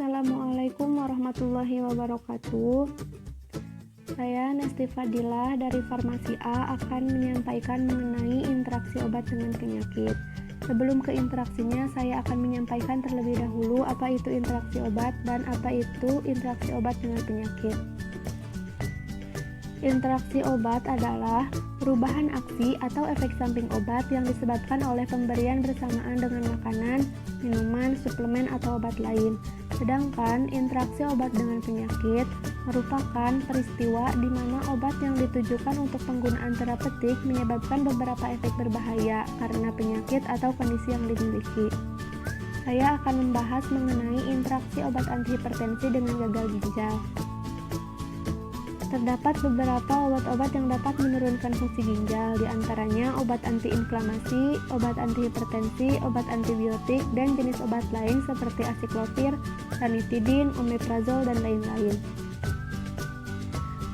Assalamualaikum warahmatullahi wabarakatuh. Saya Nesti Fadilah dari Farmasi A akan menyampaikan mengenai interaksi obat dengan penyakit. Sebelum ke interaksinya, saya akan menyampaikan terlebih dahulu apa itu interaksi obat dan apa itu interaksi obat dengan penyakit. Interaksi obat adalah perubahan aksi atau efek samping obat yang disebabkan oleh pemberian bersamaan dengan makanan, minuman, suplemen, atau obat lain. Sedangkan interaksi obat dengan penyakit merupakan peristiwa di mana obat yang ditujukan untuk penggunaan terapeutik menyebabkan beberapa efek berbahaya karena penyakit atau kondisi yang dimiliki. Saya akan membahas mengenai interaksi obat antihipertensi dengan gagal ginjal. Terdapat beberapa obat-obat yang dapat menurunkan fungsi ginjal, di antaranya obat antiinflamasi, obat antihipertensi, obat antibiotik, dan jenis obat lain seperti asiklovir, ranitidin, omeprazol, dan lain-lain.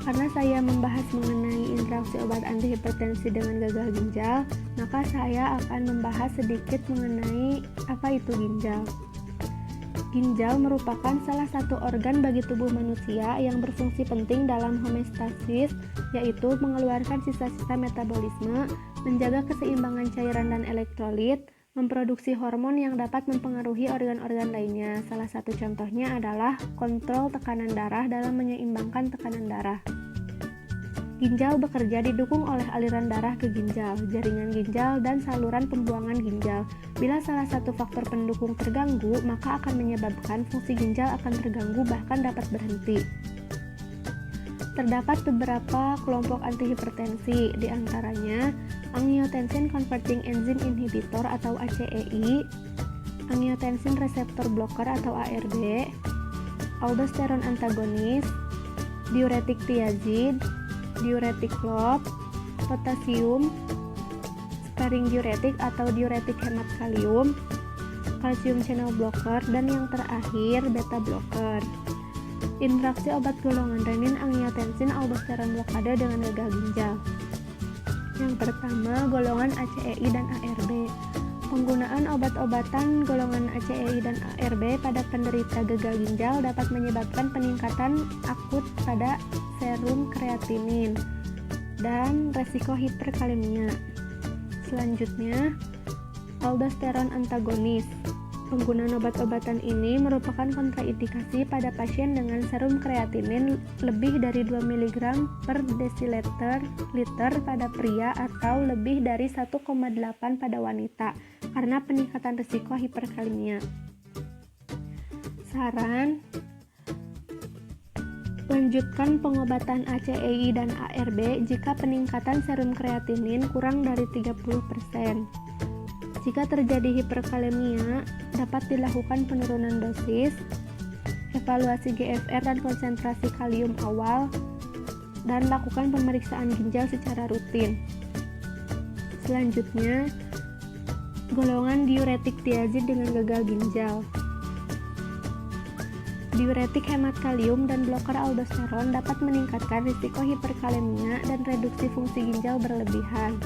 Karena saya membahas mengenai interaksi obat antihipertensi dengan gagal ginjal, maka saya akan membahas sedikit mengenai apa itu ginjal. Ginjal merupakan salah satu organ bagi tubuh manusia yang berfungsi penting dalam homeostasis, yaitu mengeluarkan sisa-sisa metabolisme, menjaga keseimbangan cairan dan elektrolit, memproduksi hormon yang dapat mempengaruhi organ-organ lainnya. Salah satu contohnya adalah kontrol tekanan darah dalam menyeimbangkan tekanan darah. Ginjal bekerja didukung oleh aliran darah ke ginjal, jaringan ginjal, dan saluran pembuangan ginjal. Bila salah satu faktor pendukung terganggu, maka akan menyebabkan fungsi ginjal akan terganggu bahkan dapat berhenti. Terdapat beberapa kelompok antihipertensi, di antaranya angiotensin converting enzyme inhibitor atau ACEI, angiotensin receptor blocker atau ARB, aldosteron antagonis, diuretik thiazid, diuretik klop, potasium, sparing diuretik atau diuretik hemat kalium, kalsium channel blocker, dan yang terakhir beta blocker. Interaksi obat golongan renin angiotensin aldosteron blokade dengan gagal ginjal. Yang pertama, golongan ACEI dan ARB. Penggunaan obat-obatan golongan ACEI dan ARB pada penderita gagal ginjal dapat menyebabkan peningkatan akut pada serum kreatinin dan resiko hiperkalemia. Selanjutnya, aldosteron antagonis. Penggunaan obat-obatan ini merupakan kontraindikasi pada pasien dengan serum kreatinin lebih dari 2 mg per desiliter pada pria atau lebih dari 1,8 pada wanita karena peningkatan risiko hiperkalemia. Saran: lanjutkan pengobatan ACEI dan ARB jika peningkatan serum kreatinin kurang dari 30%. Jika terjadi hiperkalemia, dapat dilakukan penurunan dosis, evaluasi GFR dan konsentrasi kalium awal, dan lakukan pemeriksaan ginjal secara rutin. Selanjutnya, golongan diuretik thiazid dengan gagal ginjal. Diuretik hemat kalium dan bloker aldosteron dapat meningkatkan risiko hiperkalemia dan reduksi fungsi ginjal berlebihan.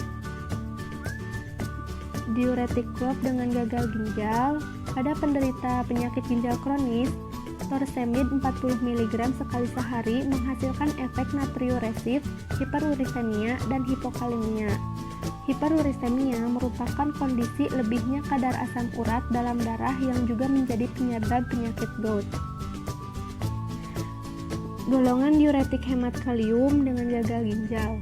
Diuretik klop dengan gagal ginjal pada penderita penyakit ginjal kronis, torsemid 40 mg sekali sehari menghasilkan efek natriuresif, hiperurisemia, dan hipokalemia. Hiperurisemia merupakan kondisi lebihnya kadar asam urat dalam darah yang juga menjadi penyebab penyakit gout. Golongan diuretik hemat kalium dengan gagal ginjal.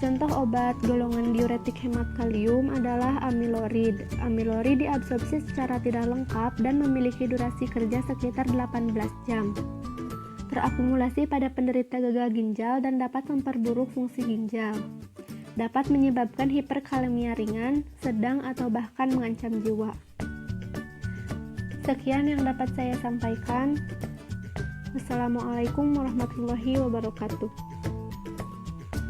Contoh obat golongan diuretik hemat kalium adalah amilorid. Amilorid diabsorpsi secara tidak lengkap dan memiliki durasi kerja sekitar 18 jam. Terakumulasi pada penderita gagal ginjal dan dapat memperburuk fungsi ginjal. Dapat menyebabkan hiperkalemia ringan, sedang, atau bahkan mengancam jiwa. Sekian yang dapat saya sampaikan. Wassalamualaikum warahmatullahi wabarakatuh.